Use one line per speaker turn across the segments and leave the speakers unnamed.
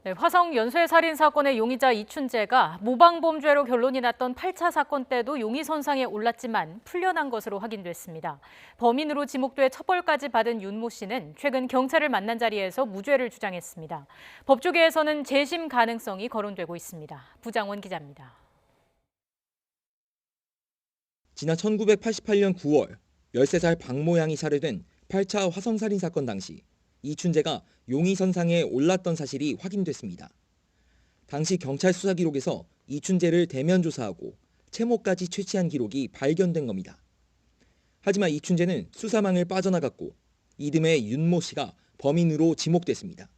네, 화성 연쇄 살인 사건의 용의자 이춘재가 모방범죄로 결론이 났던 8차 사건 때도 용의선상에 올랐지만 풀려난 것으로 확인됐습니다. 범인으로 지목돼 처벌까지 받은 윤모 씨는 최근 경찰을 만난 자리에서 무죄를 주장했습니다. 법조계에서는 재심 가능성이 거론되고 있습니다. 부장원 기자입니다.
지난 1988년 9월 13살 박모 양이 살해된 8차 화성살인 사건 당시 이춘재가 용의선상에 올랐던 사실이 확인됐습니다. 당시 경찰 수사 기록에서 이춘재를 대면 조사하고 채모까지 채취한 기록이 발견된 겁니다. 하지만 이춘재는 수사망을 빠져나갔고 이듬해 윤모 씨가 범인으로 지목됐습니다.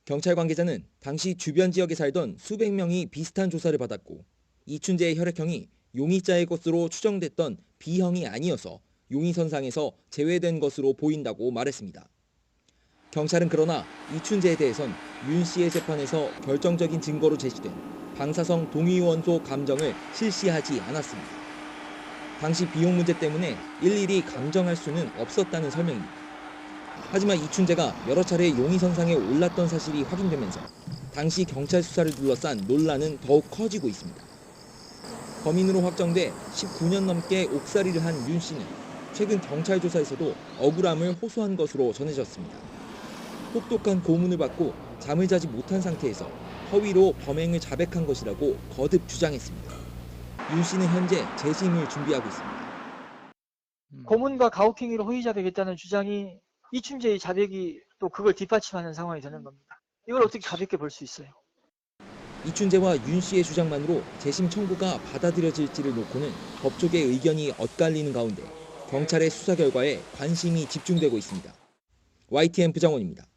경찰 관계자는 당시 주변 지역에 살던 수백 명이 비슷한 조사를 받았고 이춘재의 혈액형이 용의자의 것으로 추정됐던 B형이 아니어서 용의선상에서 제외된 것으로 보인다고 말했습니다. 경찰은 그러나 이춘재에 대해선 윤 씨의 재판에서 결정적인 증거로 제시된 방사성 동위원소 감정을 실시하지 않았습니다. 당시 비용 문제 때문에 일일이 감정할 수는 없었다는 설명입니다. 하지만 이춘재가 여러 차례 용의선상에 올랐던 사실이 확인되면서 당시 경찰 수사를 둘러싼 논란은 더욱 커지고 있습니다. 범인으로 확정돼 19년 넘게 옥살이를 한 윤 씨는 최근 경찰 조사에서도 억울함을 호소한 것으로 전해졌습니다. 혹독한 고문을 받고 잠을 자지 못한 상태에서 허위로 범행을 자백한 것이라고 거듭 주장했습니다. 윤 씨는 현재 재심을 준비하고 있습니다.
고문과 가혹행위로 허위 자백했다는 주장이 이춘재의 자백이 또 그걸 뒷받침하는 상황이 되는 겁니다. 이걸 어떻게 가볍게 볼 수 있어요?
이춘재와 윤 씨의 주장만으로 재심 청구가 받아들여질지를 놓고는 법조계의 의견이 엇갈리는 가운데 경찰의 수사 결과에 관심이 집중되고 있습니다. YTN 부장원입니다.